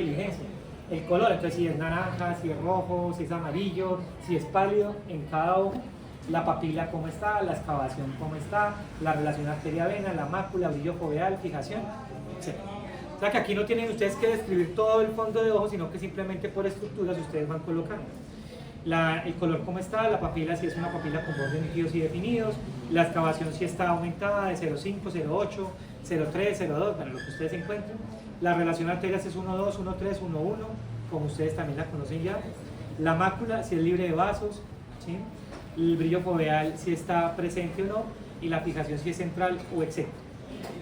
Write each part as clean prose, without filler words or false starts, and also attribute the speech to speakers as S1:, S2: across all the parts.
S1: inteligencia. El color, entonces si es naranja, si es rojo, si es amarillo, si es pálido, en cada ojo, la papila cómo está, la excavación cómo está, la relación arteria-vena, la mácula, brillo foveal, fijación, etc. O sea que aquí no tienen ustedes que describir todo el fondo de ojo, sino que simplemente por estructuras ustedes van colocando. El color cómo está, la papila si es una papila con bordes nítidos y definidos, la excavación si está aumentada de 0,5, 0,8, 0,3, 0,2, bueno, lo que ustedes encuentren. La relación arterial si es 1,2, 1,3, 1,1, como ustedes también la conocen ya. La mácula si es libre de vasos, ¿sí? El brillo foveal si está presente o no, y la fijación si es central o exenta.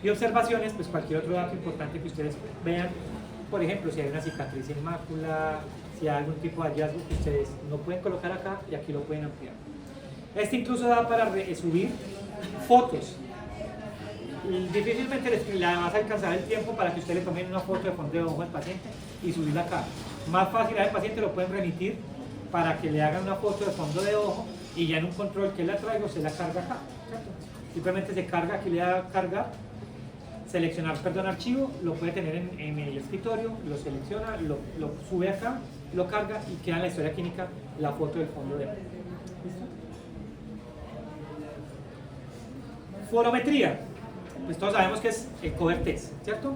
S1: Y observaciones, pues cualquier otro dato importante que ustedes vean, por ejemplo, si hay una cicatriz en mácula, si hay algún tipo de hallazgo que ustedes no pueden colocar acá y aquí lo pueden ampliar. Este incluso da para subir fotos. Difícilmente le vas a alcanzar el tiempo para que ustedes le tomen una foto de fondo de ojo al paciente y subirla acá. Más fácil al paciente lo pueden remitir para que le hagan una foto de fondo de ojo y ya en un control que la traigo se la carga acá, ¿cierto? Simplemente se carga, aquí le da cargar, seleccionar archivo, lo puede tener en el escritorio, lo selecciona, lo sube acá, lo carga y queda en la historia clínica la foto del fondo de ojo. ¿Listo? Forometría, pues todos sabemos que es el cover test, ¿cierto?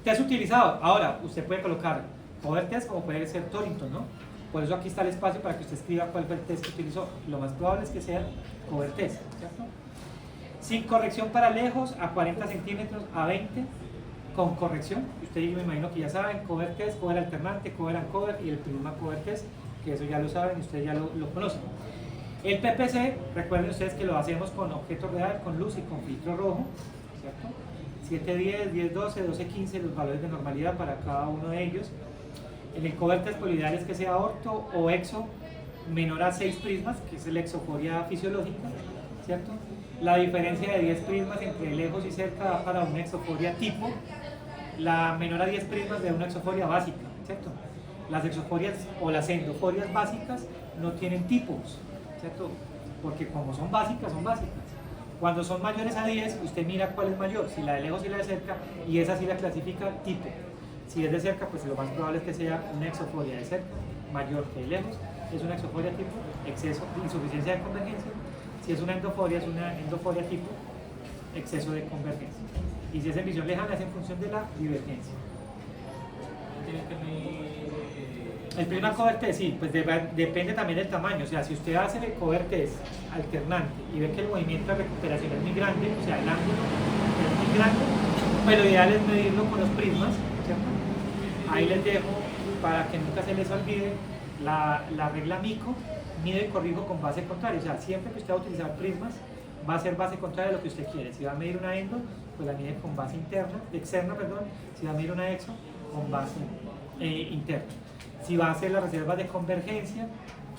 S1: Test utilizado, ahora usted puede colocar cover test como puede ser Torrington, ¿no? Por eso aquí está el espacio para que usted escriba cuál fue el test que utilizó. Lo más probable es que sea cover test, ¿cierto? Sin corrección para lejos, a 40 centímetros, a 20, con corrección. Ustedes yo me imagino que ya saben, cover test, cover alternante, cover and cover y el prisma cover test, que eso ya lo saben, ustedes ya lo conocen. El PPC, recuerden ustedes que lo hacemos con objeto real, con luz y con filtro rojo, ¿cierto? 710, 1012, 1215, los valores de normalidad para cada uno de ellos. En el cover test, lo ideal es que sea orto o exo menor a 6 prismas, que es la exoforia fisiológica, ¿cierto? La diferencia de 10 prismas entre lejos y cerca da para una exoforia tipo, la menor a 10 prismas de una exoforia básica, ¿cierto? Las exoforias o las endoforias básicas no tienen tipos, ¿cierto? Porque como son básicas, son básicas. Cuando son mayores a 10, usted mira cuál es mayor, si la de lejos y la de cerca, y esa sí la clasifica tipo. Si es de cerca, pues lo más probable es que sea una exoforia de cerca, mayor que de lejos, es una exoforia tipo exceso, insuficiencia de convergencia. Si es una endoforia tipo exceso de convergencia. Y si es en visión lejana, es en función de la divergencia. El prisma cover test, sí, pues depende también del tamaño. O sea, si usted hace el cover test alternante y ve que el movimiento de recuperación es muy grande, o sea, el ángulo es muy grande, pues lo ideal es medirlo con los prismas, ¿cierto? Ahí les dejo para que nunca se les olvide la regla MICO. Mido y corrijo con base contraria, o sea, siempre que usted va a utilizar prismas, va a ser base contraria de lo que usted quiere. Si va a medir una endo, pues la mide con base externa, si va a medir una exo, con base interna. Si va a hacer las reservas de convergencia,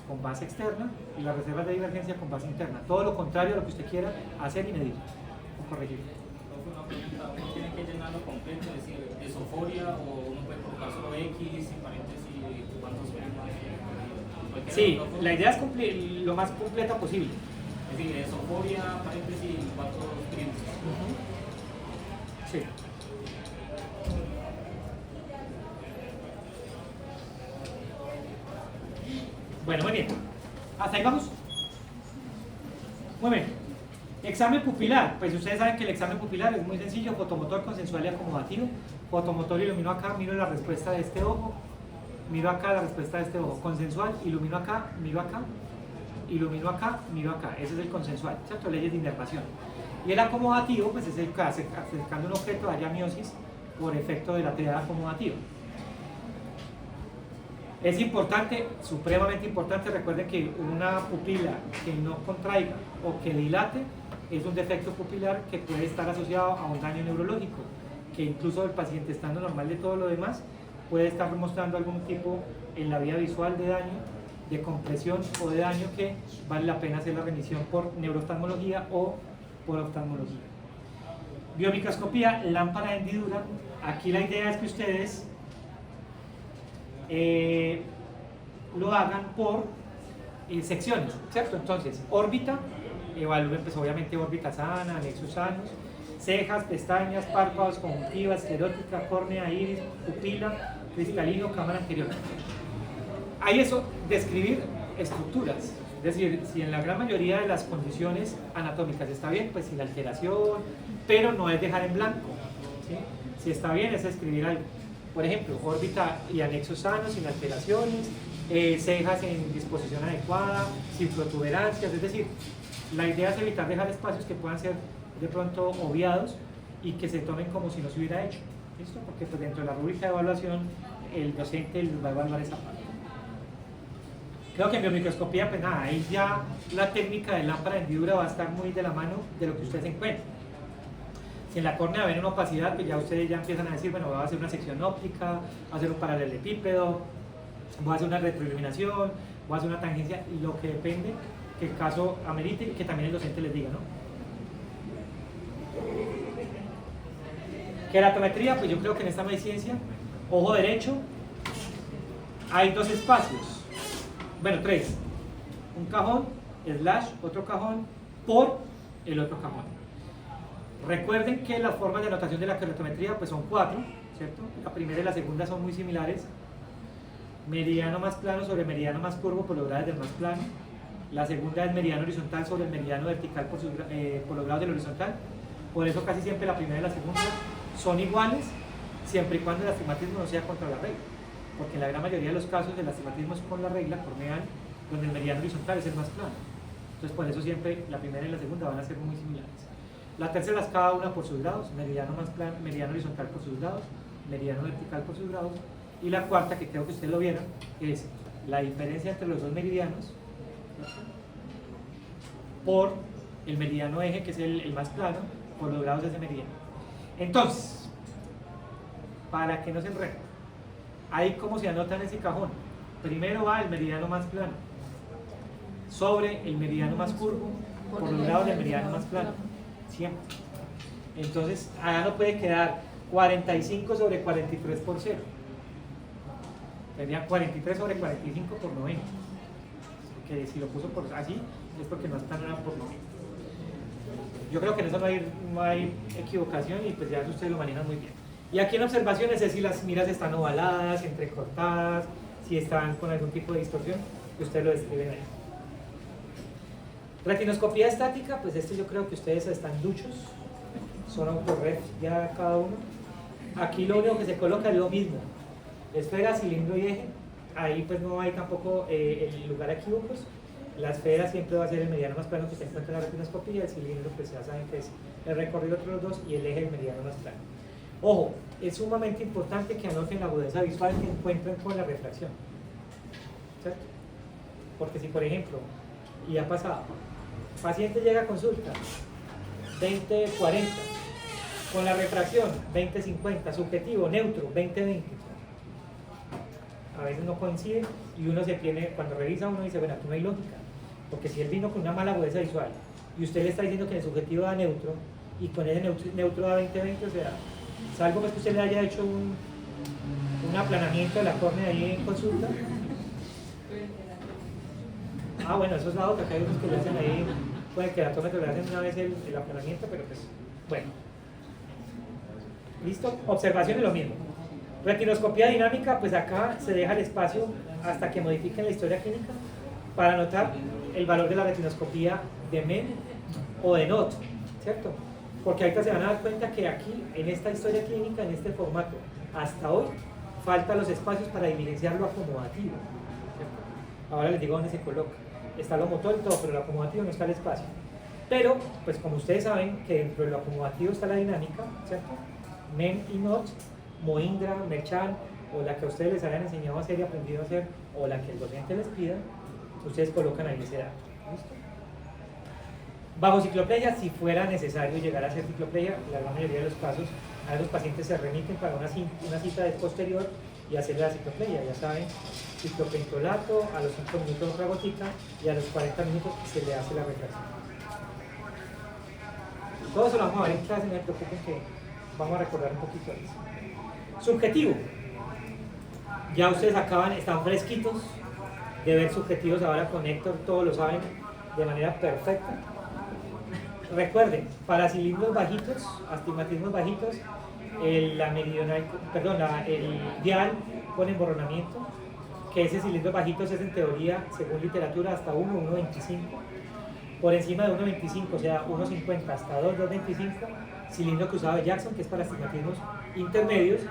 S1: con base externa, y las reservas de divergencia con base interna. Todo lo contrario a lo que usted quiera hacer y medir, o corregir.
S2: ¿Uno tiene que llenarlo completo, es decir, esoforia, o uno puede colocar solo X, y paréntesis, cuántos prismas?
S1: Sí, la idea es cumplir lo más completa posible.
S2: Es decir, esoforia, paréntesis, cuántos prismas.
S1: Sí. Bueno, muy bien. ¿Hasta ahí vamos? Muy bien. Examen pupilar. Pues ustedes saben que el examen pupilar es muy sencillo: fotomotor, consensual y acomodativo. Fotomotor, ilumino acá, miro la respuesta de este ojo. Miro acá la respuesta de este ojo. Consensual, ilumino acá, miro acá, ilumino acá, miro acá. Ese es el consensual, ¿cierto? Leyes de inervación. Y el acomodativo, pues es el que hace acercando un objeto haya miosis por efecto de la triada acomodativa. Es importante, supremamente importante, recuerden que una pupila que no contraiga o que dilate es un defecto pupilar que puede estar asociado a un daño neurológico, que incluso el paciente estando normal de todo lo demás, puede estar mostrando algún tipo en la vía visual de daño, de compresión o de daño que vale la pena hacer la remisión por neurooftalmología o por oftalmología. Biomicroscopía, lámpara de hendidura. Aquí la idea es que ustedes lo hagan por secciones, ¿cierto? Entonces, órbita, evalúen pues obviamente órbita sana, anexos sanos, cejas, pestañas, párpados, conjuntiva, esclerótica, córnea, iris, pupila, cristalino, cámara anterior. Hay eso, describir estructuras. Es decir, si en la gran mayoría de las condiciones anatómicas está bien, pues sin alteración, pero no es dejar en blanco, ¿sí? Si está bien es escribir algo. Por ejemplo, órbita y anexos sanos, sin alteraciones, cejas en disposición adecuada, sin protuberancias, es decir, la idea es evitar dejar espacios que puedan ser de pronto obviados y que se tomen como si no se hubiera hecho, ¿listo? Porque pues, dentro de la rúbrica de evaluación el docente les va a evaluar esa parte. Creo que en biomicroscopía, pues nada, ahí ya la técnica de lámpara de hendidura va a estar muy de la mano de lo que ustedes encuentren. Si en la córnea ven una opacidad, pues ya ustedes ya empiezan a decir, bueno, voy a hacer una sección óptica, voy a hacer un paralelepípedo, voy a hacer una retroiluminación, voy a hacer una tangencia, lo que depende, que el caso amerite y que también el docente les diga, ¿no? Queratometría, pues yo creo que en esta mediciencia, ojo derecho, hay dos espacios. Bueno, tres. Un cajón, slash, otro cajón, por el otro cajón. Recuerden que las formas de anotación de la queratometría pues son 4, ¿cierto? La primera y la segunda son muy similares. Meridiano más plano sobre meridiano más curvo por los grados del más plano. La segunda es meridiano horizontal sobre el meridiano vertical por los grados del horizontal. Por eso casi siempre la primera y la segunda son iguales, siempre y cuando el astigmatismo no sea contra la regla. Porque en la gran mayoría de los casos el astigmatismo es con la regla, por MEAN, donde el meridiano horizontal es el más plano. Entonces por eso siempre la primera y la segunda van a ser muy similares. La tercera es cada una por sus grados, meridiano más plano, meridiano horizontal por sus grados, meridiano vertical por sus grados. Y la cuarta, que creo que ustedes lo vieron, es la diferencia entre los dos meridianos por el meridiano eje, que es el más plano, por los grados de ese meridiano. Entonces, para que no se enreden, ahí como se anota en ese cajón, primero va el meridiano más plano sobre el meridiano más curvo por los grados del meridiano más plano, siempre. Entonces, allá no puede quedar 45 sobre 43 por 0. Sería 43 sobre 45 por 90. Que si lo puso por así, es porque no está nada por 90. Yo creo que en eso no hay equivocación y pues ya ustedes lo manejan muy bien. Y aquí en observaciones es si las miras están ovaladas, entrecortadas, si están con algún tipo de distorsión, que ustedes lo describen ahí. Retinoscopía estática, pues esto yo creo que ustedes están duchos, son autorref ya cada uno. Aquí lo único que se coloca es lo mismo, esfera, cilindro y eje, ahí pues no hay tampoco el lugar a equívocos. La esfera siempre va a ser el mediano más plano que se encuentra en la retinoscopía, el cilindro pues ya saben que es el recorrido entre los dos y el eje el mediano más plano. Ojo, es sumamente importante que anoten la agudeza visual que encuentren con la refracción, ¿cierto? Porque si por ejemplo, y ha pasado, paciente llega a consulta 20-40, con la refracción 20-50, subjetivo, neutro 20-20, a veces no coincide y uno se tiene, cuando revisa uno dice, bueno, aquí no hay lógica, porque si él vino con una mala agudeza visual y usted le está diciendo que en el subjetivo da neutro y con ese neutro da 20-20, o sea, salvo pues que usted le haya hecho un aplanamiento de la córnea ahí en consulta. Ah, bueno, eso es la otra, que hay unos que le hacen ahí, puede que la tómetro le hacen una vez el aplanamiento, pero pues, bueno. ¿Listo? Observación es lo mismo. Retinoscopía dinámica, pues acá se deja el espacio hasta que modifiquen la historia clínica para anotar el valor de la retinoscopía de MEN o de NOT, ¿cierto? Porque ahorita se van a dar cuenta que aquí, en esta historia clínica, en este formato, hasta hoy, faltan los espacios para evidenciar lo acomodativo, ¿cierto? Ahora les digo dónde se coloca. Está lo motor y todo, pero lo acomodativo no está el espacio. Pero, pues como ustedes saben, que dentro de lo acomodativo está la dinámica, ¿cierto? MEN y NOT, Mohindra, Merchan, o la que a ustedes les hayan enseñado a hacer y aprendido a hacer, o la que el docente les pida, ustedes colocan ahí ese dato. ¿Listo? Bajo cicloplegia, si fuera necesario llegar a hacer cicloplegia, la gran mayoría de los casos, a los pacientes se remiten para una cita de posterior y hacer la cicloplegia. Ya saben, ciclopentrolato, a los 5 minutos otra gotita y a los 40 minutos se le hace la refracción. Todo eso lo vamos a ver en clase, no se preocupen que vamos a recordar un poquito de eso. Subjetivo. Ya ustedes están fresquitos de ver subjetivos ahora con Héctor, todos lo saben de manera perfecta. Recuerden, para cilindros bajitos, astigmatismos bajitos, la meridional, perdón, el dial con emborronamiento, que ese cilindro bajito es en teoría, según literatura, hasta 1,125. Por encima de 1,25, o sea, 1,50 hasta 2,225, cilindro cruzado de Jackson, que es para astigmatismos intermedios,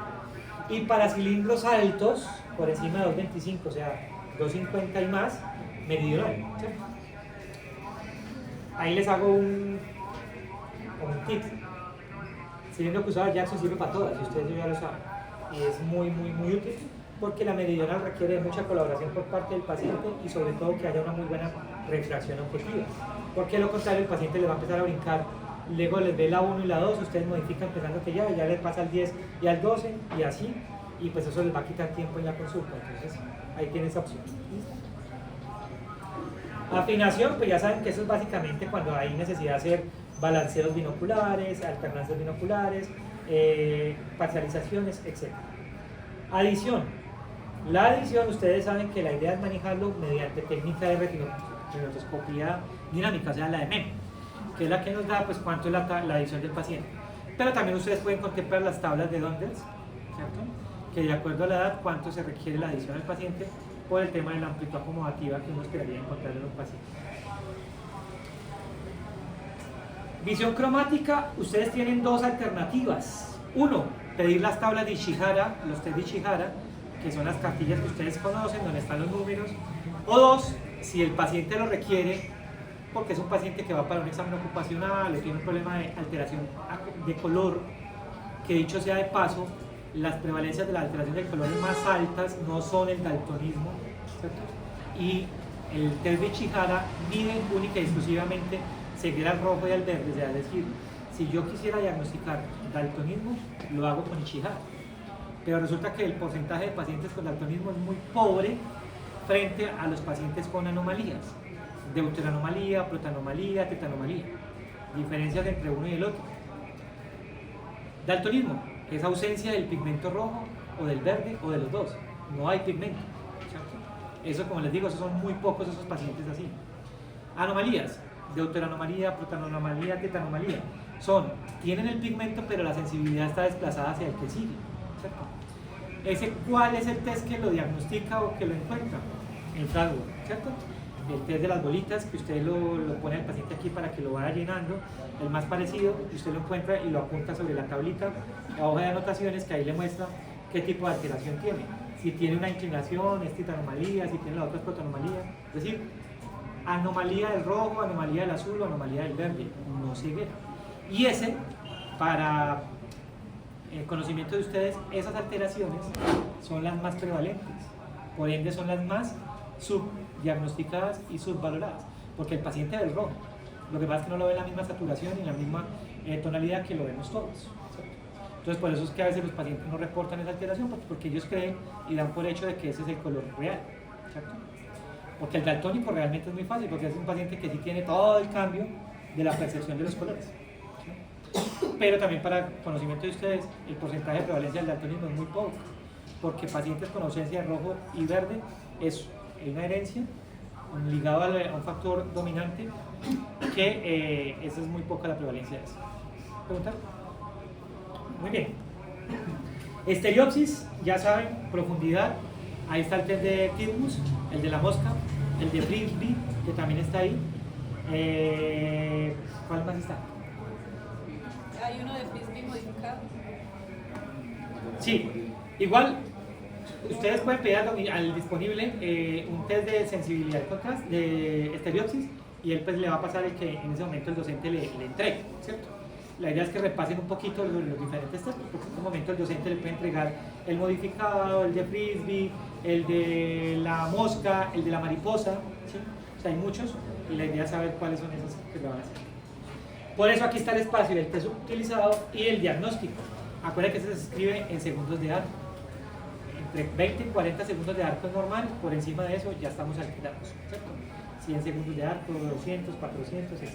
S1: y para cilindros altos, por encima de 2,25, o sea, 2,50 y más, meridional. ¿Sí? Ahí les hago un tip. Cilindro cruzado de Jackson sirve para todas, y ustedes ya lo saben, y es muy útil, porque la meridional requiere mucha colaboración por parte del paciente y sobre todo que haya una muy buena refracción objetiva, porque de lo contrario el paciente le va a empezar a brincar, luego les ve la 1 y la 2, ustedes modifican pensando que ya les pasa al 10 y al 12 y así, y pues eso les va a quitar tiempo en la consulta, entonces ahí tienen esa opción. Afinación, pues ya saben que eso es básicamente cuando hay necesidad de hacer balanceos binoculares, alternancias binoculares, parcializaciones, etc. Adición. La adición, ustedes saben que la idea es manejarlo mediante técnica de retinotoscopía dinámica, o sea, la de MEM, que es la que nos da pues cuánto es la adición del paciente. Pero también ustedes pueden contemplar las tablas de Donders, ¿cierto? Que de acuerdo a la edad, cuánto se requiere la adición del paciente por el tema de la amplitud acomodativa que uno esperaría encontrar en un paciente. Visión cromática, ustedes tienen dos alternativas. Uno, pedir las tablas de Ishihara, los test de Ishihara, que son las cartillas que ustedes conocen, donde están los números. O dos, si el paciente lo requiere, porque es un paciente que va para un examen ocupacional o tiene un problema de alteración de color, que dicho sea de paso, las prevalencias de la alteración del color más altas no son el daltonismo, ¿cierto? Y el test de Ishihara mide única y exclusivamente ceguera al rojo y al verde, o sea, es decir, si yo quisiera diagnosticar daltonismo, lo hago con Ishihara. Pero resulta que el porcentaje de pacientes con daltonismo es muy pobre frente a los pacientes con anomalías, deuteranomalía, protanomalía, tetanomalía, diferencias entre uno y el otro. Daltonismo es ausencia del pigmento rojo o del verde o de los dos, no hay pigmento, ¿cierto? Eso, como les digo, esos son muy pocos esos pacientes así. Anomalías, deuteranomalía, protanomalía, tetanomalía, tienen el pigmento pero la sensibilidad está desplazada hacia el que sigue, ¿cierto? ¿Cuál es el test que lo diagnostica o que lo encuentra? El Flatworm, ¿cierto? El test de las bolitas, que usted lo pone al paciente aquí para que lo vaya llenando, el más parecido, que usted lo encuentra y lo apunta sobre la tablita, la hoja de anotaciones, que ahí le muestra qué tipo de alteración tiene. Si tiene una inclinación, es tetanomalía, si tiene la otra es protanomalía, es decir, anomalía del rojo, anomalía del azul o anomalía del verde, no ceguera. Y ese, para el conocimiento de ustedes, esas alteraciones son las más prevalentes, por ende son las más subdiagnosticadas y subvaloradas, porque el paciente del rojo, lo que pasa es que no lo ve en la misma saturación y en la misma tonalidad que lo vemos todos, ¿cierto? Entonces por eso es que a veces los pacientes no reportan esa alteración, porque ellos creen y dan por hecho de que ese es el color real, ¿cierto? Porque el daltónico realmente es muy fácil, porque es un paciente que sí tiene todo el cambio de la percepción de los colores, ¿sí? Pero también para conocimiento de ustedes, el porcentaje de prevalencia del daltonismo es muy poco, porque pacientes con ausencia de rojo y verde es una herencia ligado a un factor dominante que esa es muy poca la prevalencia de eso. ¿Preguntar? Muy bien. Estereopsis, ya saben, profundidad. Ahí está el test de Titmus, el de la mosca, el de Frisbee, que también está ahí. ¿Cuál más está?
S3: Hay uno de Frisbee modificado.
S1: Sí, igual ustedes pueden pedir al disponible un test de sensibilidad de contraste, de estereopsis, y él pues le va a pasar el que en ese momento el docente le entregue, ¿cierto? La idea es que repasen un poquito los diferentes test, porque en este momento el docente le puede entregar el modificado, el de Frisbee, el de la mosca, el de la mariposa, ¿sí? O sea, hay muchos, y la idea es saber cuáles son esos que lo van a hacer. Por eso aquí está el espacio del test utilizado y el diagnóstico. Acuérdense que se escribe en segundos de arco. Entre 20 y 40 segundos de arco es normal, por encima de eso ya estamos alterados, ¿cierto? 100 segundos de arco, 200, 400, etc.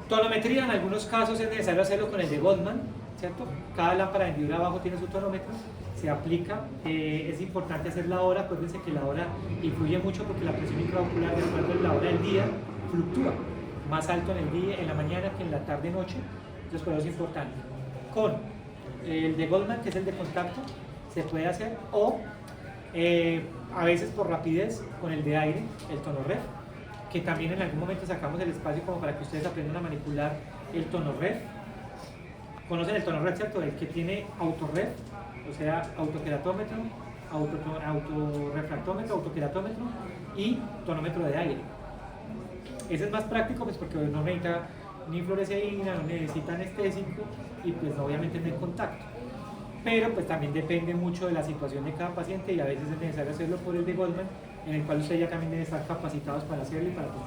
S1: Tonometría, en algunos casos es necesario hacerlo con el de Goldman, ¿cierto? Cada lámpara de hendidura abajo tiene su tonómetro, se aplica, es importante hacer la hora, acuérdense que la hora influye mucho porque la presión intraocular de acuerdo a la hora del día fluctúa, más alto en el día, en la mañana que en la tarde-noche, entonces por eso es importante. con el de Goldman, que es el de contacto, se puede hacer, o a veces por rapidez con el de aire, el tono ref, que también en algún momento sacamos el espacio como para que ustedes aprendan a manipular el tono ref. Conocen el tono ref, ¿cierto? El que tiene autorref, o sea, autoqueratómetro, autorrefractómetro, autoqueratómetro y tonómetro de aire. Ese es más práctico pues porque no necesita ni fluoresceína, no necesita anestésico y pues obviamente no hay contacto. Pero pues también depende mucho de la situación de cada paciente y a veces es necesario hacerlo por el de Goldman, en el cual ustedes ya también deben estar capacitados para hacerlo y para todo.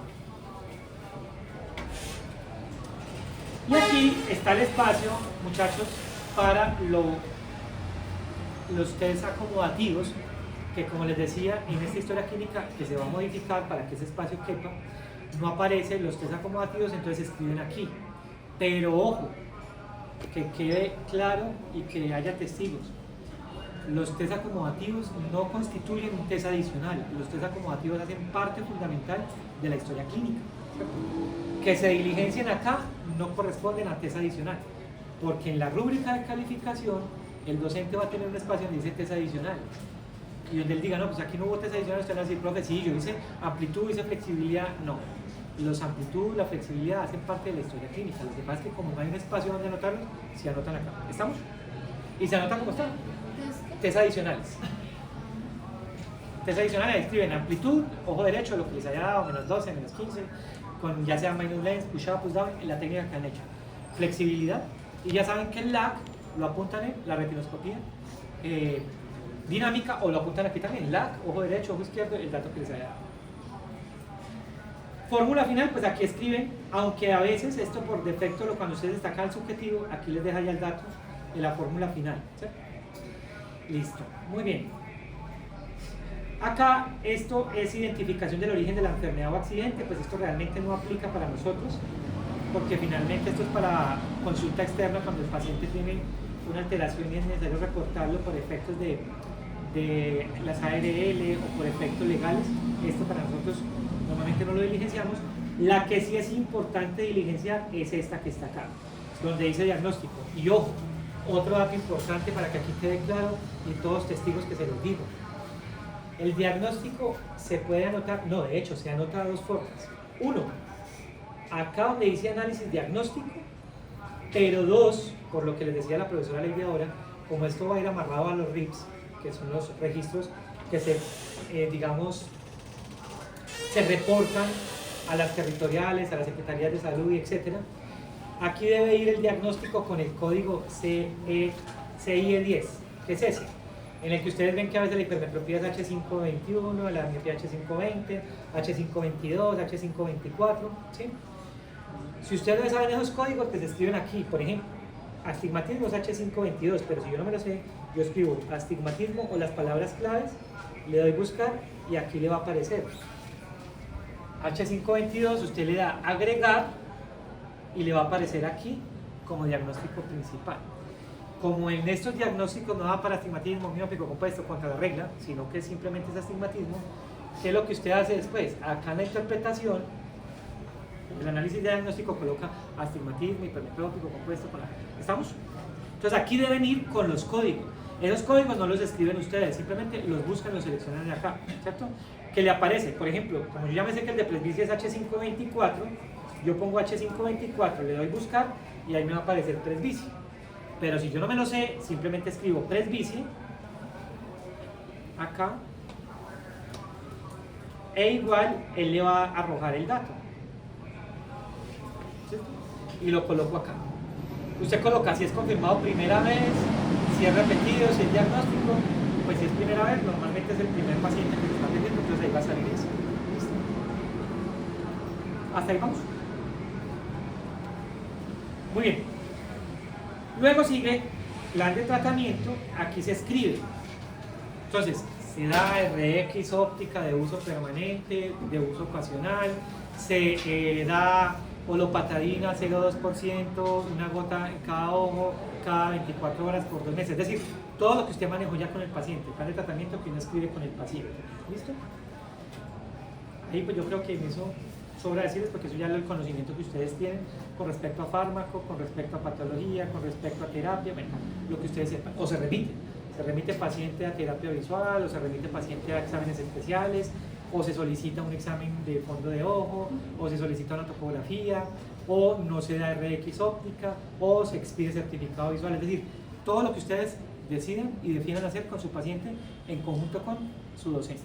S1: Y aquí está el espacio, muchachos, para los test acomodativos, que como les decía, en esta historia clínica que se va a modificar para que ese espacio quepa, no aparecen los test acomodativos, entonces se escriben aquí. Pero ojo, que quede claro y que haya testigos. Los test acomodativos no constituyen un test adicional, los test acomodativos hacen parte fundamental de la historia clínica. Que se diligencien acá no corresponden a test adicional, porque en la rúbrica de calificación el docente va a tener un espacio donde dice test adicional. Y donde él diga, no, pues aquí no hubo test adicional, usted va a decir, profe, sí, yo hice amplitud, hice flexibilidad. No, los amplitud, la flexibilidad hacen parte de la historia clínica. Lo que pasa es que como no hay un espacio donde anotarlos, se anotan acá. ¿Estamos? Y se anotan como están. Test adicionales. Test adicionales escriben amplitud, ojo derecho, lo que les haya dado, menos 12, menos 15, con ya sea minus length, push up, push down, en la técnica que han hecho. Flexibilidad, y ya saben que el lag lo apuntan en la retinoscopía dinámica, o lo apuntan aquí también, lag, ojo derecho, ojo izquierdo, el dato que les haya dado. Fórmula final, pues aquí escriben, aunque a veces esto por defecto, cuando ustedes destacan el subjetivo, aquí les deja ya el dato de la fórmula final, ¿cierto? Listo, muy bien. Acá esto es identificación del origen de la enfermedad o accidente, pues esto realmente no aplica para nosotros, porque finalmente esto es para consulta externa cuando el paciente tiene una alteración y es necesario reportarlo por efectos de las ARL o por efectos legales. Esto para nosotros normalmente no lo diligenciamos. La que sí es importante diligenciar es esta que está acá, donde dice diagnóstico. Y ojo, otro dato importante para que aquí quede claro y todos los testigos que se los digo. El diagnóstico se puede anotar, no, de hecho se anota de dos formas. Uno, acá donde dice análisis diagnóstico, pero dos, por lo que les decía la profesora Lady ahora, como esto va a ir amarrado a los RIPS, que son los registros que se, digamos, se reportan a las territoriales, a las secretarías de salud, etc. Aquí debe ir el diagnóstico con el código CIE10, que es ese, en el que ustedes ven que a veces la hipermetropía es H521, la miopía H520, H522, H524, ¿sí? Si ustedes no saben esos códigos, pues se escriben aquí, por ejemplo, astigmatismo es H522, pero si yo no me lo sé, yo escribo astigmatismo o las palabras claves, le doy buscar y aquí le va a aparecer. H522, usted le da agregar y le va a aparecer aquí como diagnóstico principal. Como en estos diagnósticos no da para astigmatismo miópico compuesto contra la regla, sino que simplemente es astigmatismo, ¿qué es lo que usted hace después? Acá en la interpretación, el análisis de diagnóstico coloca astigmatismo, hipermetrópico compuesto con la regla. ¿Estamos? Entonces aquí deben ir con los códigos. Esos códigos no los escriben ustedes, simplemente los buscan, los seleccionan de acá, ¿cierto? Que le aparece, por ejemplo, como yo ya me sé que el de presbicia es H524, yo pongo H524, le doy buscar y ahí me va a aparecer presbicia. Pero si yo no me lo sé, simplemente escribo presbicia acá e igual él le va a arrojar el dato, ¿cierto? Y lo coloco acá. Usted coloca si es confirmado primera vez, si es repetido, si es diagnóstico. Pues si es primera vez, normalmente es el primer paciente que se está atendiendo, entonces ahí va a salir eso. ¿Listo? ¿Hasta ahí vamos? Muy bien. Luego sigue plan de tratamiento, aquí se escribe. Entonces, se da RX óptica de uso permanente, de uso ocasional, se da olopatadina 0,2%, una gota en cada ojo, cada 24 horas por 2 meses. Es decir, todo lo que usted manejó ya con el paciente, el plan de tratamiento que uno escribe con el paciente. ¿Listo? Ahí pues yo creo que en eso sobra decirles porque eso ya es el conocimiento que ustedes tienen con respecto a fármaco, con respecto a patología, con respecto a terapia, bueno, lo que ustedes sepan, o se remite paciente a terapia visual, o se remite paciente a exámenes especiales, o se solicita un examen de fondo de ojo, o se solicita una topografía, o no se da RX óptica, o se expide certificado visual, es decir, todo lo que ustedes deciden y definan hacer con su paciente en conjunto con su docente.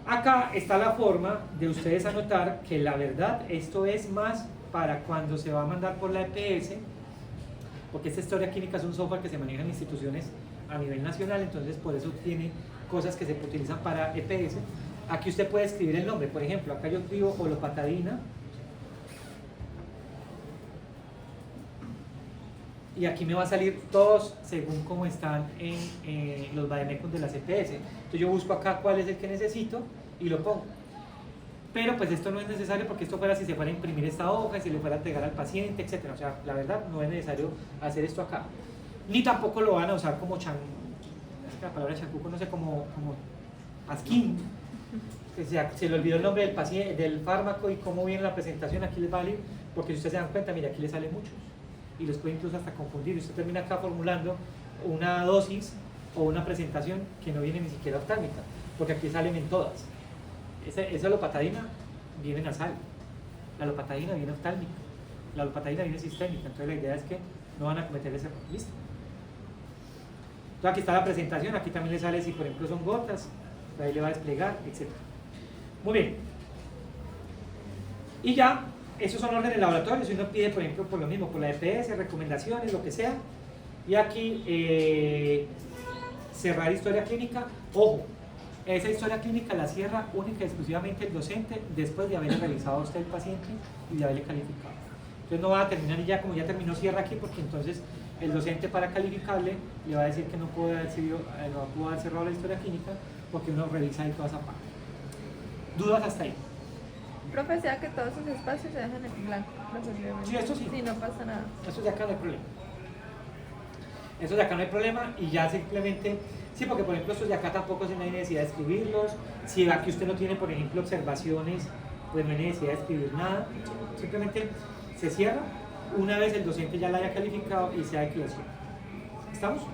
S1: Acá está la forma de ustedes anotar que la verdad esto es más para cuando se va a mandar por la EPS, porque esta historia clínica es un software que se maneja en instituciones a nivel nacional, entonces por eso tiene cosas que se utilizan para EPS. Aquí usted puede escribir el nombre, por ejemplo, acá yo escribo olopatadina y aquí me va a salir todos según cómo están en los vademecums de las EPS. Entonces yo busco acá cuál es el que necesito y lo pongo. Pero pues esto no es necesario porque esto fuera si se fuera a imprimir esta hoja, si le fuera a entregar al paciente, etc. O sea, la verdad no es necesario hacer esto acá. Ni tampoco lo van a usar como la palabra chancuco, no sé, como pasquín. Que se le olvidó el nombre del paciente, del fármaco y cómo viene la presentación, aquí les va a salir, porque si ustedes se dan cuenta, mira, aquí les salen muchos. Y les puede incluso hasta confundir. Usted termina acá formulando una dosis o una presentación que no viene ni siquiera oftálmica, porque aquí salen en todas. Esa lopatadina viene nasal, la lopatadina viene oftálmica, la lopatadina viene sistémica, entonces la idea es que no van a cometer ese error. ¿Listo? Entonces aquí está la presentación, aquí también le sale si por ejemplo son gotas, ahí le va a desplegar, etc. Muy bien. Y ya, esos son órdenes laboratorios, si uno pide por ejemplo por lo mismo, por la EPS, recomendaciones, lo que sea, y aquí cerrar historia clínica, ojo. Esa historia clínica la cierra única y exclusivamente el docente después de haberle revisado a usted el paciente y de haberle calificado. Entonces no va a terminar y ya como ya terminó cierra aquí porque entonces el docente para calificarle le va a decir que no pudo haber cerrado la historia clínica porque uno revisa ahí toda esa parte. ¿Dudas hasta ahí?
S4: Profe, sea que todos esos espacios se dejan en blanco.
S1: Sí, esto sí.
S4: Sí, no pasa nada.
S1: Eso de acá no hay problema. Eso de acá no hay problema y ya simplemente... Sí, porque por ejemplo estos de acá tampoco no hay necesidad de escribirlos. Si aquí usted no tiene, por ejemplo, observaciones, pues no hay necesidad de escribir nada. Simplemente se cierra una vez el docente ya la haya calificado y se ha que lo cierra. ¿Estamos?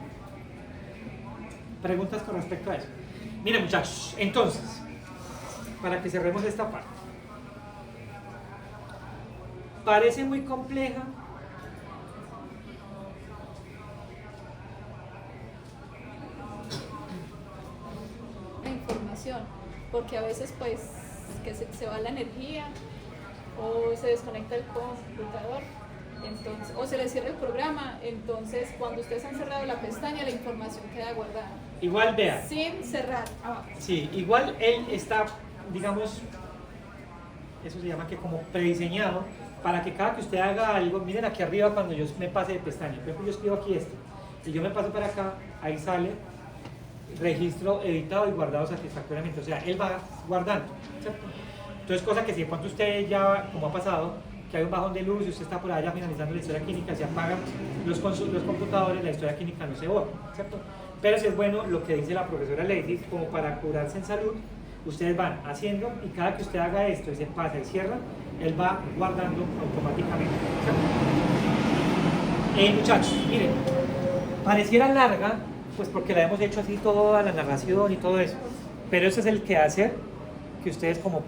S1: ¿Preguntas con respecto a eso? Miren muchachos, entonces, para que cerremos esta parte. Parece muy compleja.
S3: Porque a veces pues que se va la energía o se desconecta el computador, entonces, o se le cierra el programa, entonces cuando ustedes han cerrado la pestaña la información queda guardada.
S1: Igual vea.
S3: Sin cerrar abajo.
S1: Sí, igual él está, digamos, eso se llama que como prediseñado para que cada que usted haga algo, miren aquí arriba cuando yo me pase de pestaña, por ejemplo yo escribo aquí esto y yo me paso para acá, ahí sale registro editado y guardado satisfactoriamente, o sea, él va guardando, ¿cierto? Entonces, cosa que si de pronto usted ya, como ha pasado, que hay un bajón de luz y usted está por allá finalizando la historia clínica, se apagan los computadores, la historia clínica no se borra, ¿cierto? Pero si es bueno lo que dice la profesora Lady, como para curarse en salud, ustedes van haciendo y cada que usted haga esto y se pasa y cierra, él va guardando automáticamente, ¿cierto? Muchachos, miren, pareciera larga, pues porque la hemos hecho así toda la narración y todo eso, pero ese es el quehacer que ustedes como